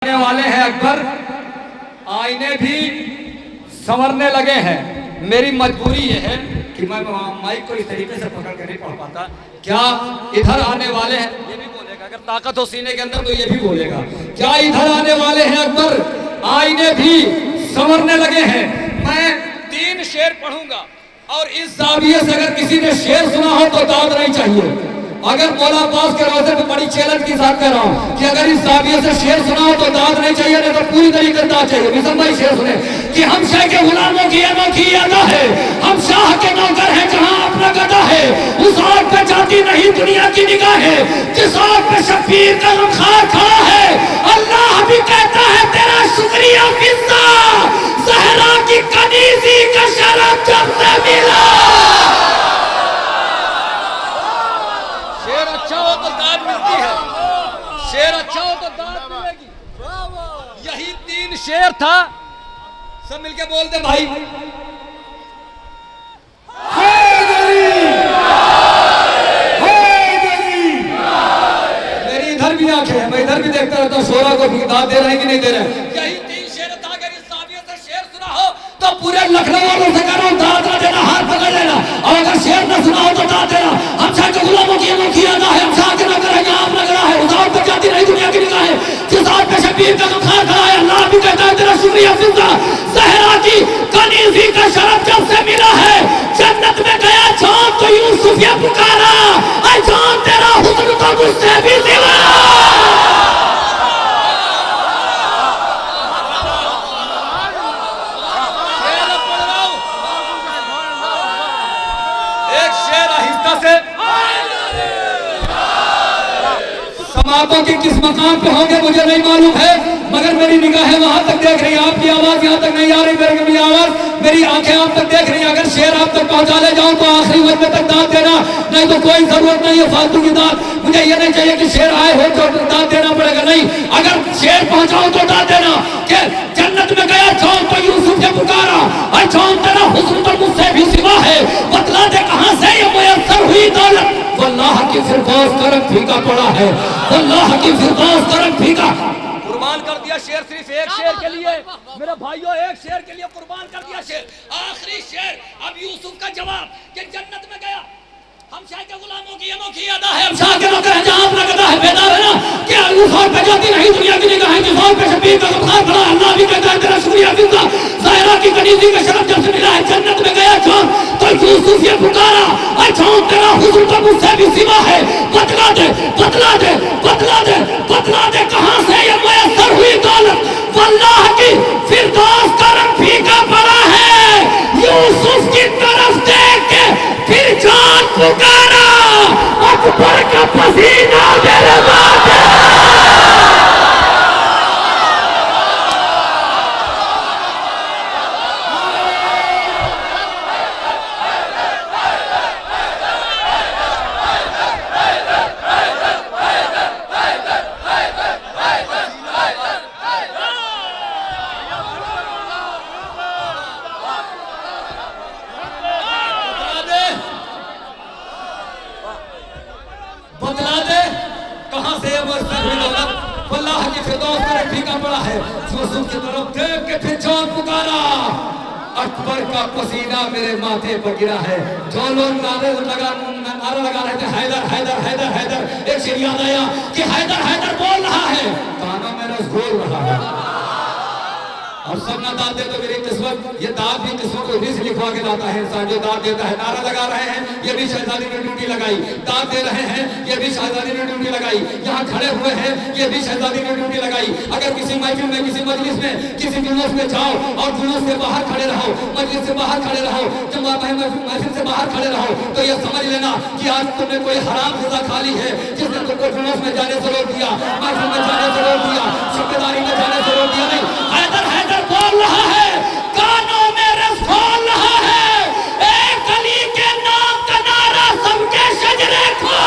आने वाले हैं अकबर, आईने भी संवरने लगे हैं। मेरी मजबूरी ये है कि मैं माइक को इस तरीके से पकड़ कर नहीं पढ़ पाता। क्या इधर आने वाले हैं, ये भी बोलेगा, अगर ताकत हो सीने के अंदर तो ये भी बोलेगा। क्या इधर आने वाले हैं अकबर, आईने भी संवरने लगे हैं। मैं 3 शेर पढ़ूंगा और इस जाविये से अगर किसी ने शेर सुना हो तो दाद नहीं चाहिए। अगर मौला अब्बास के रोज़े पे बड़ी चैलेंज के साथ कह रहा हूं कि अगर इस जाविये से शेर सुना हो तो दाद नहीं चाहिए, नहीं तो पूरी तरीके से दाद चाहिए। मिशन भाई शेर सुने कि हम शाह के गुलामों की अनोखी अदा है, हम शाह के नौकर हैं जहां अपना गदा है। उस आग पे जाती नहीं दुनिया की निगाह है, जिस आग पे शब्बीर का रुखार खड़ा है। अल्लाह भी कहता है तेरा शुक्रिया फिजा, ज़हरा की कनीज़ी का शरफ जब से मिला। शेर अच्छा हो तो दाद मिलती है, शेर अच्छा हो तो दाद मिलेगी। यही 3 शेर था, सब मिलके बोल दे भाई। मेरी इधर भी आंखें हैं, मैं इधर भी देखता रहता हूँ शोरा को दाद दे रहे हैं कि नहीं दे रहे। यही 3 शेर था, अगर इस जाविये से शेर सुना हो तो पूरे लखनऊ वालों से कह रहा हूँ दाद ना देना, हाथ पकड़ लेना। और अगर शेर न सुना हो तो दाद देना। हम शाह के गुलामों की अनोखी अदा है, हम शाह के नौकर हैं जहां अपना गदा है। उस आग पे जाती नहीं दुनिया की निगाह है, जिस आग पे शब्बीर का रुखार खड़ा है। अल्लाह भी कहता है तेरा शुक्रिया फिजा, ज़हरा की कनीज़ी का शरफ जब से मिला है। जन्नत में गया चांद तो यूसुफ ये पुकारा, ऐ चांद तेरा हुस्न तो मुझसे भी सिवा। एक शेर आहिस्ता से, समातों के किस मकाम पे होंगे मुझे नहीं मालूम है, मगर मेरी निगाहें वहां तक देख रही हैं। आपकी आवाज यहां तक नहीं आ रही, मेरी आवाज, मेरी आंखें आप तक देख रही हैं। अगर शेर आप तक पहुंचा ले जाऊं तो आखिरी वक्त तक दाद देना, नहीं तो कोई जरूरत नहीं है फालतू की दाद। मुझे ये नहीं चाहिए कि शेर आए हो तो दाद देना पड़ेगा, नहीं, अगर शेर पहुंचाओ तो दाद देना। कि जन्नत में गया चांद तो यूसुफ ने पुकारा, और चांद तेरा हुस्न तो मुझसे भी सिवा है। बतला दे कहां से ये मुयस्सर हुई दौलत, वल्लाह की फिरदौस का रंग फीका पड़ा है, वल्लाह की फिरदौस का रंग फीका। कुर्बान कर दिया शेर, सिर्फ एक शेर के लिए मेरे भाइयों, एक शेर के लिए कुर्बान कर दिया शेर। आखिरी शेर अब यूसुफ का जवाब कि जन्नत में गया, हम शाह के गुलामों की अनोखी अदा है, हम शाह के नौकर हैं जहां अपना गदा है। बेदार है ना कि उस आग पे जाती नहीं दुनिया की निगाह है, जिस आग पे शब्बीर का रुखार खड़ा है। अल्लाह भी कहता है तेरा शुक्रिया फिजा, ज़हरा की कनीज़ी का शरफ जब से मिला है। जन्नत में गया चांद तो यूसुफ ये पुकारा, ऐ चांद तेरा हुस्न तो मुझसे भी सिवा है। बतला दे बतला दे बतला दे बतला दे कहां से ये मुयस्सर हुई दौलत, वल्लाह की फिरदौस का रंग फीका पड़ा है। यूसुफ की तरफ देख के फिर जान पुकारा, अकबर का पसीना मेरे माथे। बतला दे कहां से ये मुयस्सर हुई दौलत, वल्लाह की फिरदौस का रंग फीका पड़ा है। यूसुफ की तरफ देख के फिर जान पुकारा, अकबर का पसीना मेरे माथे पर गिरा है। जो लोग नारा लगा रहे थे हैदर हैदर हैदर हैदर, एक शेर याद आया कि हैदर हैदर बोल रहा है, कानों में रसगोल रहा है। और सब ना दाद दे तो मेरी किस्मत, ये दाद भी किस्मत को उन्हीं से लिखवा के लाता है इंसान जो दाद देता है। नारा लगा रहे हैं, ये भी शहजादी ने ड्यूटी लगाई। दाद दे रहे हैं, ये भी शहजादी ने ड्यूटी लगाई। यहाँ खड़े हुए हैं, ये भी शहजादी ने ड्यूटी लगाई। अगर किसी महफिल में, किसी मजलिस में, किसी जुलूस में जाओ और जुलूस से बाहर खड़े रहो, मजलिस से बाहर खड़े रहो, जब महफिल से बाहर खड़े रहो तो ये समझ लेना कि आज तुमने कोई हराम ग़िज़ा खा ली है, जिसने तुमको जुलूस में जाने से रोक दिया, महफिल में जाने से रोक दिया, जिम्मेदारी में जाने से रोक दिया। नहीं, हैदर हैदर बोल रहा है, कानों में रस खोल रहा है, एक अली के नाम का नारा सबके शजरे को।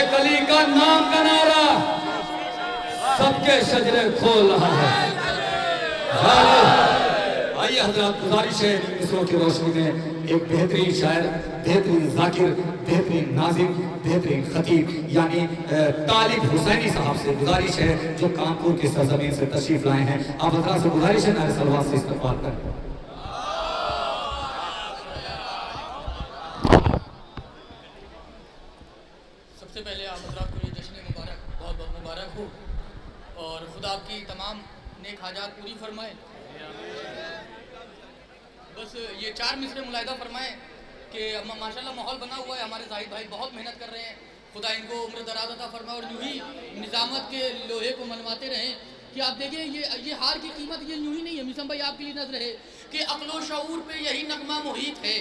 एक अली का नाम का नारा सबके शजरे खोल रहा है। आइए हजरत, गुजारिश है इसरो की रोशनी में एक बेहतरीन शायर, बेहतरीन जाकिर, बेहतरीन नाजिम, बेहतरीन खतीब यानी तालिब हुसैनी साहब से गुजारिश है जो कानपुर की सरजमीन से तशरीफ लाए हैं। आप हजरत से गुजारिश है नारे सलवात से इस्तकबाल करें। सबसे पहले आप हजरात को ये जश्न मुबारक बहुत बहुत मुबारक हो और खुदा आपकी तमाम नेक हाजात पूरी फरमाए। बस ये 4 मिसरे मुलाहिदा फरमाएं कि माशाल्लाह माहौल बना हुआ है, हमारे जाहिद भाई बहुत मेहनत कर रहे हैं, खुदा इनको उम्र दराज अता फरमाए और यूं ही निज़ामत के लोहे को मनवाते रहें। कि आप देखिए ये हार की कीमत ये यूं ही नहीं है मिसम भाई, आपके लिए नजर है कि अक्लो शऊर पे यही नगमा मुहित है।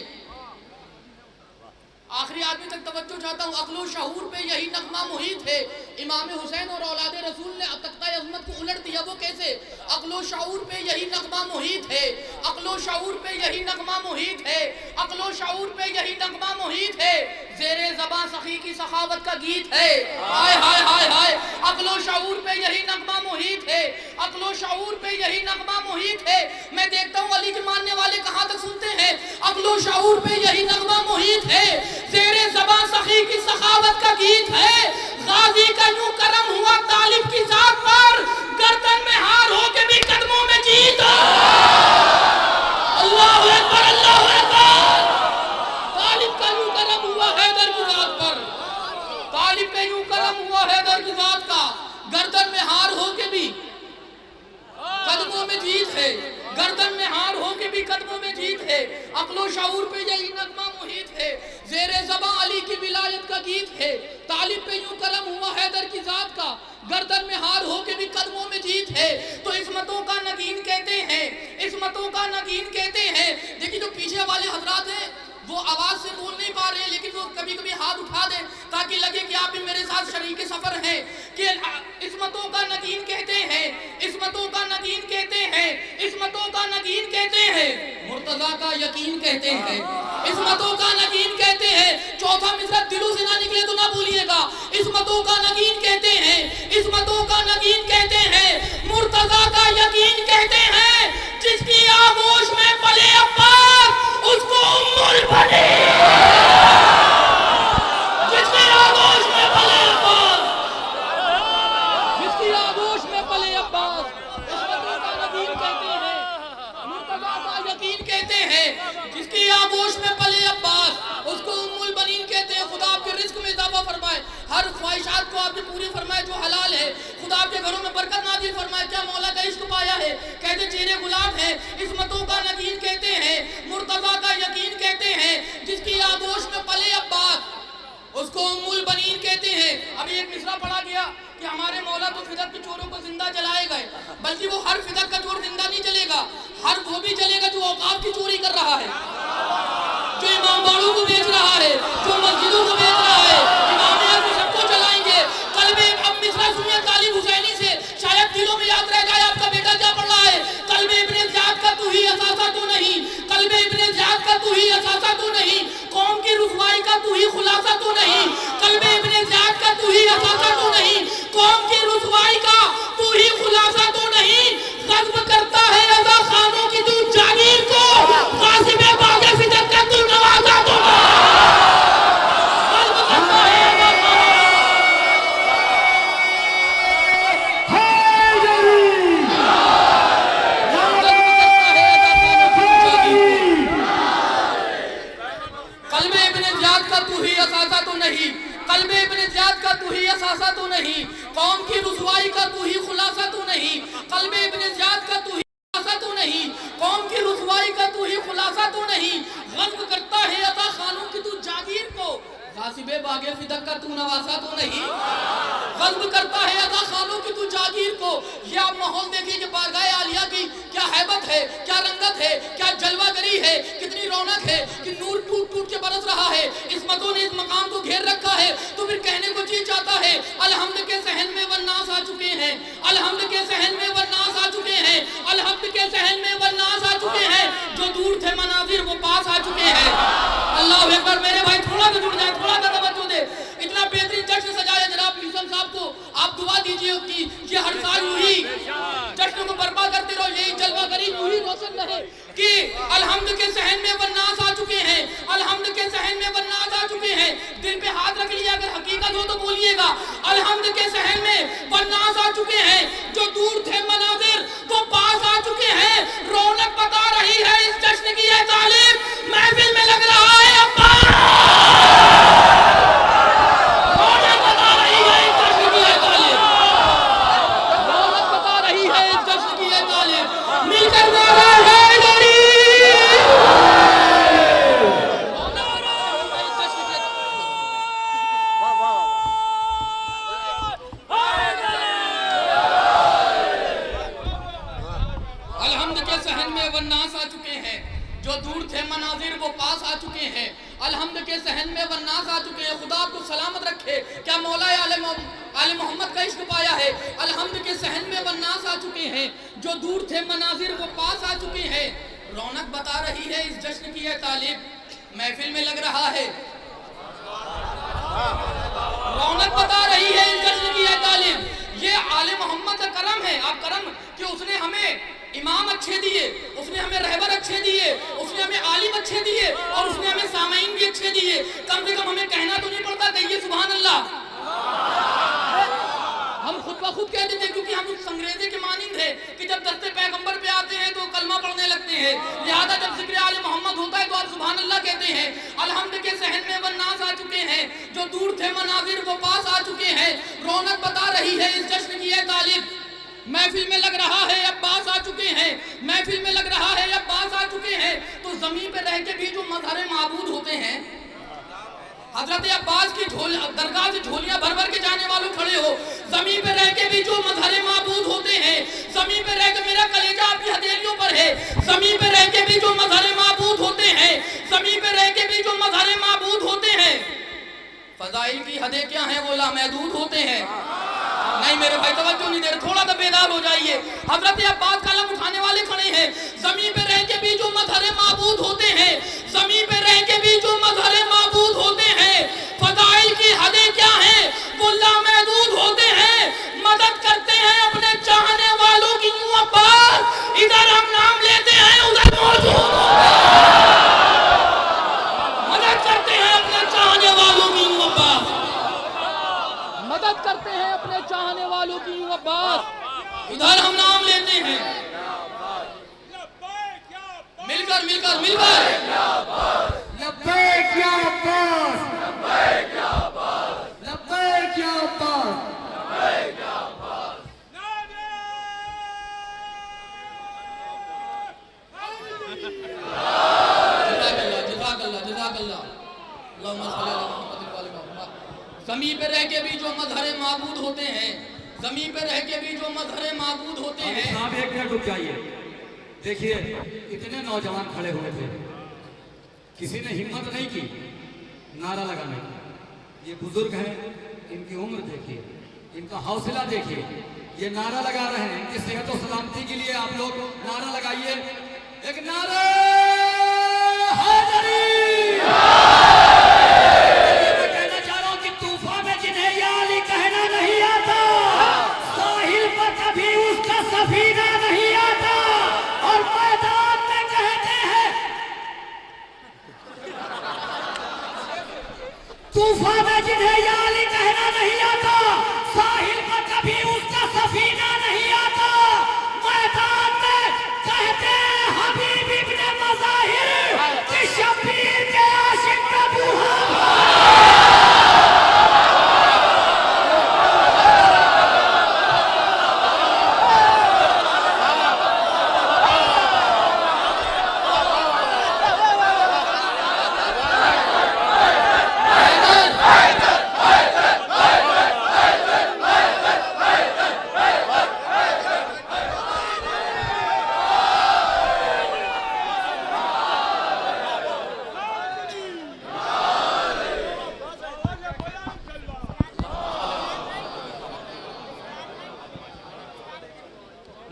आखिरी आदमी तक तवज्जो चाहता हूँ, अक्लो शऊर पे यही नगमा मुहित है। इमाम हुसैन और औलाद रसूल ने तख्ता अज़मत को उलट दिया, वो कैसे? अक्लो शऊर पे यही नगमा मुहित है, अक्लो शऊर पे यही नगमा मुहित है, अक्लो शऊर पे यही नगमा मुहित है। ज़ेरे ज़बां सखी की सखावत का गीत है, हाय हाय हाय हाय। अक्लो शऊर पे यही नगमा मुहित है, अक्लो शऊर पे यही नगमा मुहित है। मैं देखता हूँ अली के मानने वाले कहाँ तक सुनते हैं, अक्लो शऊर पे यही नगमा मुहित है। ज़ेरे ज़बां सखी की सखावत का गीत है। गाजी का यूं करम हुआ तालिब की जात पर, गर्दन में हार हो के भी कदमों में जीत। अल्लाहु अकबर, अल्लाहु अकबर। तालिब का यूं करम हुआ हैदर की जात पर, तालिब पे यूं करम हुआ हैदर की जात का, गर्दन में हार हो के भी कदमों में जीत है, गर्दन में हार हो के भी कदमों में जीत है। अक्लो शऊर पे यही नगमा मुहित है। ज़ेरे ज़बां अली की विलायत का गीत है। तालिब पे यूं करम हुआ हैदर की जात का, गर्दन में हार हो के भी कदमों में जीत है। तो इस्मतों का नगीन कहते हैं, इस्मतों का नगीन कहते हैं। देखिए जो पीछे वाले हजरात हैं वो आवाज से बोल नहीं पा रहे हैं, लेकिन वो कभी कभी हाथ उठा दें ताकि लगे कि आप भी मेरे साथ शरीक सफर हैं। कि इस्मतों का नगीन कहते हैं, इस्मतों का नगीन कहते हैं, इस्मतों का नगीन कहते हैं, मुर्तजा का यकीन कहते हैं, इस्मतों का नगीन कहते हैं। चौथा मिसरा दिलों से ना निकले तो ना भूलिएगा, इस्मतों का नगीन कहते हैं, इस्मतों का नगीन कहते हैं, मुर्तजा का यकीन कहते हैं। जिसकी आगोश में पले अब्बास उसको उम्मुल बनी, जिसकी आगोश में पले अब्बास, जिसकी आगोश में पले अब्बास, इस्मतों का नगीन कहते हैं, मुर्तजा का यकीन कहते हैं। जिसकी आगोश में पले अब्बास उसको उम्मुल बनीन कहते हैं। खुदा आपके रिस्क में इजाफा फरमाए, हर ख्वाहिशात को आपने पूरी फरमाए जो हलाल है। खुदा आपके घरों में बरकत नाज़िल फरमाए। क्या मौला का इश्क पाया है, कहते चेहरे गुलाब हैं। इस्मतों का नगीन कहते हैं, मुर्तजा का यकीन कहते हैं। जिसकी आगोश में पले अब्बास उसको उम्मुल बनीन कहते हैं। अभी एक मिसरा पढ़ा गया कि हमारे मौला तो फिदक के चोरों को जिंदा जलाए गए, बल्कि वो हर फिदक का चोर जिंदा नहीं जलेगा, हर वो भी जलेगा जो औकाफ की चोरी कर रहा है, जो इमाम बाड़ों को बेच रहा है, जो मस्जिदों को बेच रहा है। इमाम को सबको जलाएंगे। कल में अब मिसरा सुनिए तालिब हुसैनी से, शायद दिलों में याद रह जाए आपका बेटा क्या पढ़ रहा है। कल में इब्ने ज़ियाद का तू ही असासा तो नहीं, कल में इब्ने ज़ियाद का तू ही असासा तो नहीं, कौम की रुसवाई का तू ही खुलासा तो नहीं, कल में इब्ने ज़ियाद का तू ही असासा तो नहीं, कौम की रुसवाई का तू ही खुलासा तो नहीं। गज़्ब करता है अज़ा खानों की तू जागीर को, ग़ासिब बाग़े फिदक का तू नवाज़ा तो गज़्ब करता है अज़ा कल्बे इब्ने ज़ियाद का तू ही असासा तो नहीं, कल्बे इब्ने ज़ियाद का तू ही असासा तो नहीं, कौम की रुसवाई का तू ही खुलासा तो नहीं, कल्बे इब्ने ज़ियाद का तू ही खुलासा तो नहीं, कौम की रुसवाई का तू ही खुलासा तो नहीं। गज़्ब करता है अता खानों की तू जागीर को, ग़ासिबे बागे फिदक का तू नवासा तो नहीं। गज़्ब करता है अता खानों की तू जागीर को। ये आप माहौल देखिए कि बारगाह आलिया की क्या हैबत है, क्या रंगत है, क्या जलवागरी है, कितनी रौनक है कि नूर टूट टूट के बरस रहा है। इस्मतों ने इस मकाम को घेर रखा है। तो फिर कहने को जी चाहता है अलहम्द के सहन में वन्नास आ चुके हैं, अलहम्द के सहन में वन्नास आ चुके हैं, अलहम्द के सहन में वन्नास आ चुके हैं। जो दूर थे मनाजिर वो पास आ चुके हैं। अल्लाह अकबर। मेरे भाई थोड़ा सा जुड़ जाए, थोड़ा सा तवज्जो दे। इतना बेहतरीन जश्न सजाया ये हर साल यूं जश्न को बर्पा करते रहो, यही जलवा करी यूं ही रोशन रहे कि अलहम्द के सहन में वन्नास आ चुके हैं, अलहम्द के सहन में वन्नास आ चुके हैं। दिल पे हाथ रख लिया, अगर हकीकत हो तो बोलिएगा। अलहम्द के सहन में वन्नास आ चुके हैं, जो दूर थे मनाजिर वो पास आ चुके हैं। रौनक बता रही है इस जश्न की ये तालीम, महफिल में लग रहा है अब्बा। रौनक बता रही है इस जश्न की ये तालीम, रौनक बता रही है इस जश्न की ये तालीम। मिलकर नारा है जो दूर थे मनाजिर वो पास आ चुके हैं, अलहम्द के सहन में वन्नास आ चुके हैं। खुदा आपको सलामत रखे, क्या मौला आले मोहम्मद का इश्क पाया है। अलहम्द के सहन में वन्नास आ चुके हैं, जो दूर थे मनाजिर वो पास आ चुके हैं। रौनक बता रही है इस जश्न की यह तालीब, महफिल में लग रहा है। रौनक बता रही है इस जश्न की यह तालीब। ये आले मोहम्मद का करम है। आप करम कि उसने हमें इमाम अच्छे दिए, उसने हमें रहबर अच्छे दिए, उसने हमें आलिम अच्छे दिए और उसने हमें सामाइन भी अच्छे दिए। कम से कम हमें कहना तो नहीं पड़ता कहिए सुभान अल्लाह। हम खुद ब खुद कहते थे, क्योंकि हम उस अंग्रेजे के मानिंद है कि जब दस्ते पैगंबर पे आते हैं तो कलमा पढ़ने लगते हैं, लिहाजा जब जिक्र आले मोहम्मद होता है तो आप सुभान अल्लाह कहते हैं। अलहम्द के सहन में वन्नास आ चुके हैं, जो दूर थे मनाजिर वो पास आ चुके हैं। रौनक बता रही है इस जश्न की यह तालीब, महफिल में लग रहा है अब्बास आ चुके हैं, महफिल में लग रहा है अब्बास आ चुके हैं। तो जमीन पे रह के भी जो मजहर माबूद होते हैं, हजरत अब्बास की दरगाह से झोलियां भर भर के जाने वालों खड़े हो, जमीन पे रह के भी जो मजहर माबूद होते हैं, जमीन पे रह के मेरा कलेजा आपकी हथेलियों पर है, जमीन पे रह के भी जो मजहर माबूद होते हैं, जमीन पे रह के भी जो मजहर माबूद होते हैं, फजाइल की हदें क्या हैं वो लामहदूद होते हैं। नहीं मेरे भाई तवज्जो नहीं दे रहे, थोड़ा तो बेदार हो जाइए। हजरत अब्बास कलम उठाने वाले खड़े हैं, जमीन पे रह के भी जो मजहर माबूद होते हैं, जमीन पे रह के भी जो मजहर माबूद होते हैं, फजाइल की हदें क्या हैं वो लामहदूद होते हैं। मदद करते हैं अपने चाहने वालों की यूं अब्बास, इधर हम नाम लेते हैं उधर मौजूद होते हैं। मदद करते हैं अपने चाहने वालों की यूं अब्बास, मदद करते हैं अपने चाहने वालों की यूं अब्बास, इधर हम नाम लेते हैं। मिलकर मिलकर मिलकर लब्बैक या अब्बास, लब्बैक या अब्बास, लब्बैक या अब्बास, लब्बैक या अब्बास। जज़ाकल्लाह जज़ाकल्लाह। अल्लाहुम्मा सल्ली अला मुहम्मद व आले मुहम्मद। ज़मीन पे रह के भी जो मजहर माबूद होते हैं, ज़मीन पे रह के भी जो मजहर माबूद होते हैं। साहब एक मिनट रुक जाइए। देखिए इतने नौजवान खड़े हुए थे, किसी ने हिम्मत नहीं की नारा लगाने की। ये बुजुर्ग हैं, इनकी उम्र देखिए, इनका हौसला देखिए, ये नारा लगा रहे हैं। इनकी सेहत और सलामती के लिए आप लोग नारा लगाइए, एक नारा हैदरी। मैं कहना चाह रहा हूं कि तूफान में जिन्हें या अली कहना नहीं आता, साहिल पर कभी उसका सफीना नहीं आता, और मैदान में कहते हैं तूफान में जिन्हें या अली कहना नहीं आता, साहिल पर कभी उसका सफीना नहीं आता, मैदान में कहते हैं हबीब इब्ने मज़ाहिर कि शब्बीर के आशिक का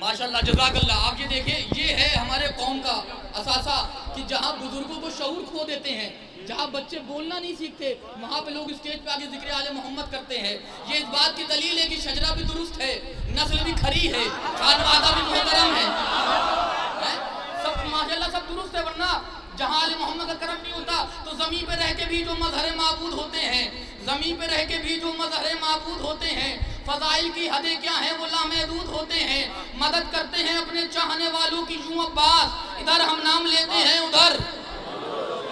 माशाल्लाह जज़ाकल्लाह। आप ये देखिए, ये है हमारे कौम का असासा कि जहाँ बुजुर्गों को शऊर खो देते हैं, जहाँ बच्चे बोलना नहीं सीखते, वहाँ पे लोग स्टेज पे आके जिक्र आले मोहम्मद करते करते हैं। ये इस बात की दलील है कि शजरा भी दुरुस्त है, नस्ल भी खरी है, खानवादा भी मोहतरम है, सब माशाल्लाह सब दुरुस्त है। वरना जहाँ आले मोहम्मद का करम नहीं होता तो ज़मीन पे रह के भी जो मज़हर माबूद होते हैं, ज़मीन पे रह के भी जो मज़हर माबूद होते हैं, फ़ज़ाइल की हदें क्या हैं वो लामहदूद होते हैं। मदद करते हैं अपने चाहने वालों की यूं अब्बास, इधर हम नाम लेते हैं उधर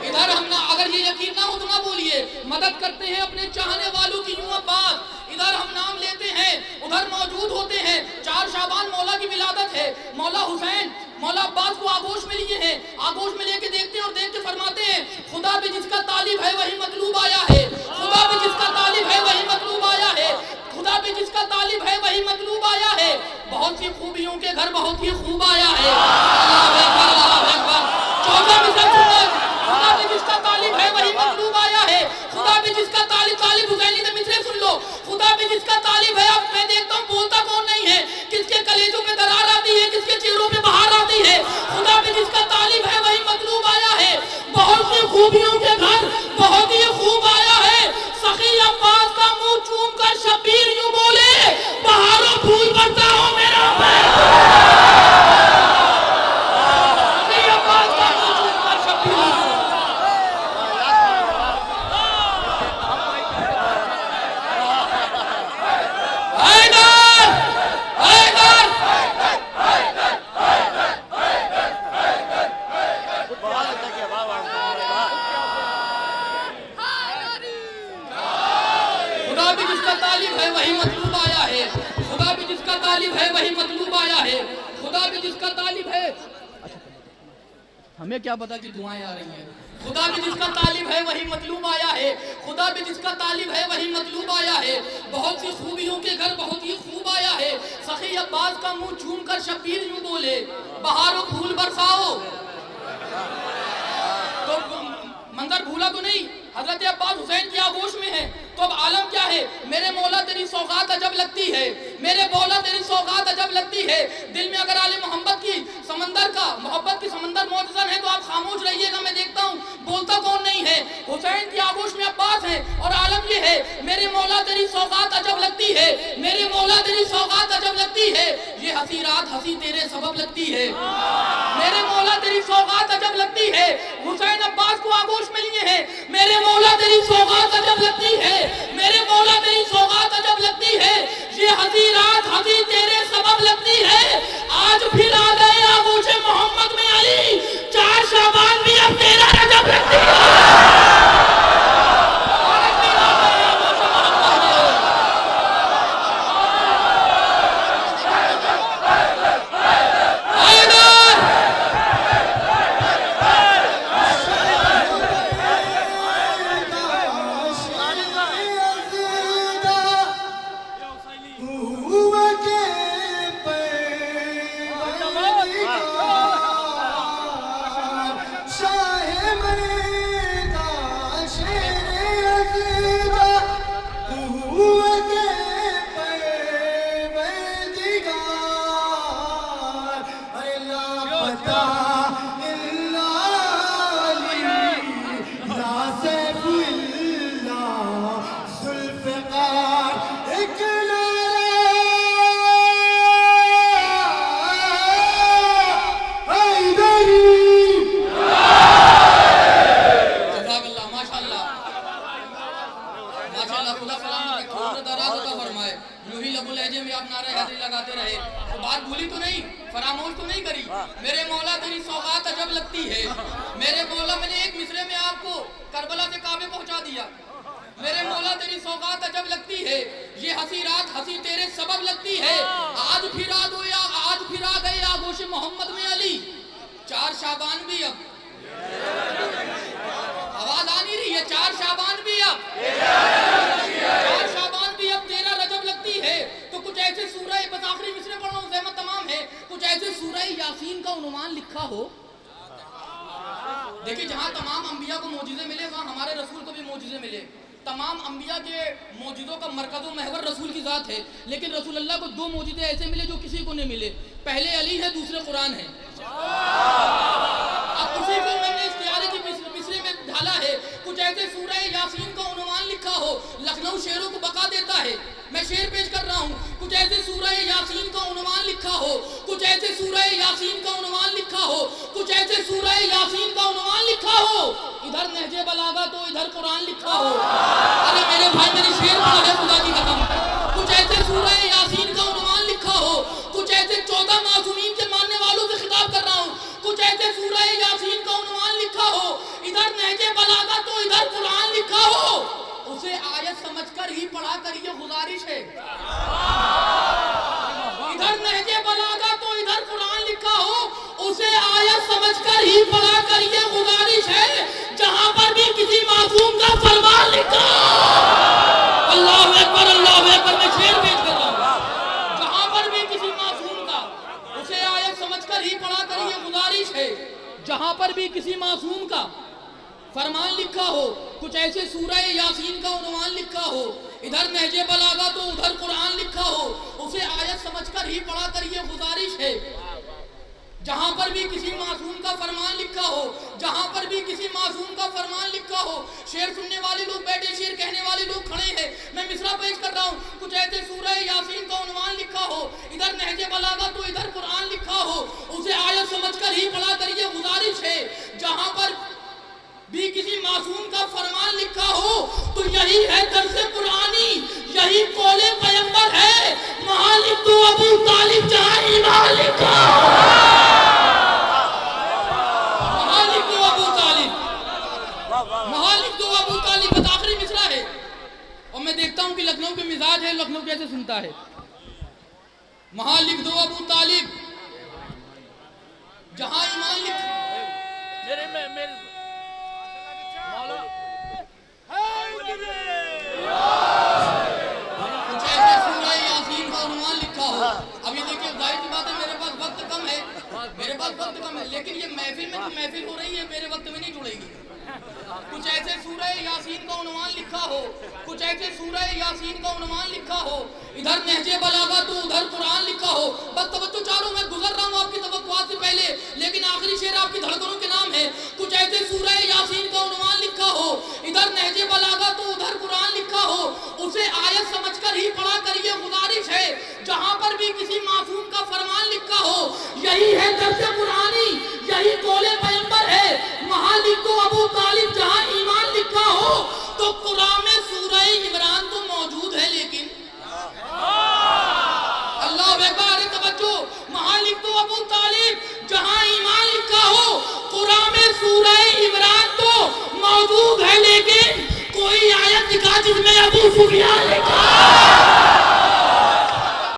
इधर हम ना, अगर ये यकीन ना हो तो ना बोलिए। मदद करते हैं अपने चाहने वालों की यूं अब्बास, इधर हम नाम लेते हैं उधर मौजूद होते हैं। 4 शाबान मौला की विलादत है, मौला हुसैन मौला अब्बास को आगोश में लिए हैं, आगोश में लेके देखते हैं और देख के फरमाते हैं खुदा भी जिसका तालिब है वही मतलूब आया है, खुदा भी जिसका तालिब है वही मतलूब आया है, खुदा भी जिसका तालिब है वही मतलूब आया है। बहुत सी खूबियों के घर बहुत ही खूब आया है। खुदा भी जिसका तालिब है वही मतलूब आया है, खुदा भी जिसका तालिब हुसैनी से मिसरे सुन लो, खुदा भी जिसका तालिब है। अब मैं देखता हूँ बोलता कौन नहीं है, किसके कलेजों पे दरार आती है, किसके चेहरों पे बहार आती है। खुदा भी जिसका तालिब है वही मतलूब आया है। बहुत सी खूबियों के घर बहुत ही खूब आया है। सखी अब्बास का मुंह चूम कर शबीर यूं बोले बहारों फूल बरसा हो मेरा सखी अब्बास का मुंह चूम कर शबीर वही मतलूब आया है, खुदा भी जिसका तालिब है वही मतलूब आया है, खुदा भी जिसका तालिब है। हमें क्या पता कि दुआएं आ रही हैं। खुदा भी जिसका तालिब है वही मतलूब आया है, खुदा भी जिसका तालिब है वही मतलूब आया है। बहुत सी खूबियों के घर बहुत ही खूब आया है। सखी अब्बास का मुंह चूम कर शबीर यूं बोले बहारों फूल बरसाओ। तो मंजर भूला तो नहीं, हजरत अब्बास हुसैन की आगोश में है। तो अब आलम क्या है, मेरे मौला तेरी सौगात अजब लगती है, मेरे मौला तेरी सौगात अजब लगती है। दिल में अगर आले मोहब्बत की समंदर का मोहब्बत की समंदर मौजूद है तो आप खामोश रहिएगा, मैं देखता हूँ बोलता कौन नहीं है। हुसैन की आगोश में अब्बास है और आलम ये है मेरे मौला तेरी सौगात अजब लगती है, मेरे मौला तेरी सौगात अजब लगती है। ये हंसी रात हंसी तेरे सबब लगती है, मेरे मौला तेरी सौगात अजब लगती है। हुसैन अब्बास को आगोश में लिए हैं, मेरे मौला तेरी सौगात अजब लगती है, मेरे मौला तेरी सौगात अजब लगती है। ये हंसी रात हंसी तेरे सबब लगती है। आज फिर आ गए आगोशे मोहम्मद में अली, 4 शाबान भी अब तेरा रजब लगती है। लगाते रहे तो बात भूली तो नहीं, फरामोश तो नहीं करी। मेरे मौला तेरी सौगात अजब लगती है, मेरे मौला, मैंने एक मिसरे में आपको करबला से काबे पहुंचा दिया। मेरे मौला तेरी सौगात अजब लगती है, ये हंसी रात हंसी तेरे सबब लगती है। आज फिर आ गए आगोश मोहम्मद में अली, 4 शाबान भी अब, आवाज आ नहीं रही है, 4 शाबान भी अब, 4 शाबान भी अब तेरा रजब लगती है। तो कुछ ऐसे सूरह, बस आखिरी मिसरे पढ़ रहा हूं, ज़हमत तमाम है, कुछ ऐसे सूरह यासीन का उन्वान लिखा हो। देखिए जहां तमाम अंबिया को मौजिज़े मिले वहां हमारे रसूल को भी मौजिज़े मिले। तमाम अंबिया के मौजिज़ों का मरकज़ व महवर रसूल की ज़ात है, लेकिन रसूल अल्लाह को 2 मौजिज़े ऐसे मिले जो किसी को नहीं मिले। पहले अली है, दूसरे कुरान है। अब उसी को मैंने इस्तियारे की मिसरे में ढाला है। कुछ ऐसे सूरह यासीन का उन्वान लिखा हो, लखनऊ शेरों को बका देता है। मैं शेर पेश कर रहा हूँ। कुछ ऐसे सूरह यासीन का उन्वान लिखा हो, कुछ ऐसे सूरह यासीन का उन्वान लिखा हो, कुछ ऐसे सूरह यासीन का उन्वान लिखा हो, इधर नहजे बलागा तो इधर कुरान लिखा हो। अरे मेरे भाई मैंने शेर पढ़ा है खुदा की कसम। कुछ ऐसे सूरह यासीन का उन्वान लिखा हो, कुछ ऐसे 14 मासूमीन के मानने वालों से खिताब कर रहा हूँ, कुछ ऐसे सूरह यासीन का उन्वान लिखा हो, इधर नहजे बलागा तो इधर कुरान लिखा हो, उसे आयत समझकर ही पढ़ा कर, ये गुजारिश है। इधर नहजे बलागा तो इधर कुरान लिखा हो, उसे आयत समझकर ही पढ़ा कर, ये गुजारिश है। जहां पर भी किसी मासूम का फरमान लिखा हो, अल्लाहु अकबर अल्लाहु अकबर, मैं शेर पेश कर रहा हूं। जहां पर भी किसी मासूम का, उसे आयत समझकर ही पढ़ा कर, ये गुजारिश है। जहां पर भी किसी मासूम का फरमान लिखा हो, कुछ ऐसे सूरह यासीन का उन्वान लिखा हो, इधर नहजे बलागा तो उधर कुरान लिखा हो, उसे आयत समझकर ही पढ़ा कर, ये गुजारिश है। जहां पर भी किसी मासूम का फरमान लिखा हो, जहां पर भी किसी मासूम का फरमान लिखा हो, शेर सुनने वाले लोग बैठे, शेर कहने वाले लोग खड़े हैं, मैं मिसरा पेश कर रहा हूँ। कुछ ऐसे सूरह यासीन का उन्वान लिखा हो, इधर नहजे बलागा तो इधर कुरान लिखा हो, उसे आयत समझकर ही पढ़ा कर, ये गुजारिश है। जहां पर भी किसी मासूम का फरमान लिखा हो, तो यही है दर्से कुरानी, यही कौले पैगंबर है। महालिक तो अबू तालिब जहां ईमान लिखा, महालिक तो अबू तालिब, महालिक तो अबू तालिब। बस आखिरी मिसरा है, और मैं देखता हूं कि लखनऊ के मिजाज है, लखनऊ कैसे सुनता है। महालिक दो अबू तालिब जहां ईमान लिखा, अब ये देखिए जाहिर सी बात है, मेरे पास वक्त कम है, मेरे पास वक्त कम है, लेकिन ये महफिल में जो महफिल हो रही है मेरे वक्त में नहीं जुड़ेगी। कुछ ऐसे सूरह यासीन का उन्वान लिखा हो, कुछ ऐसे सूरह यासीन का उन्वान लिखा हो, इधर नहजे बलागा तो उधर कुरान लिखा हो। बस तवज्जो चारों, मैं गुजर रहा हूँ आपकी तवक्कुआत से पहले, लेकिन आखिरी शेर आपकी धड़कनों के नाम है। कुछ ऐसे सूरह यासीन का उन्वान लिखा हो, इधर नहजे बलागा तो उधर कुरान लिखा हो, उसे आयत समझकर ही पढ़ा कर, ये गुजारिश है। जहां पर भी किसी मासूम का फरमान लिखा हो, यही है दर्से कुरानी, यही कौले पैगंबर है। महालिक तो अबू तालिब जहां ईमान लिखा हो, तो कुरान में सूरह इमरान तो मौजूद है, लेकिन अल्लाह अकबर, तवज्जो, महालिक तो अबू तालिब जहां ईमान लिखा हो, कुरान में सूरह इमरान तो मौजूद है, लेकिन कोई आयत दिखा जिसमें अबू सुफियान लिखा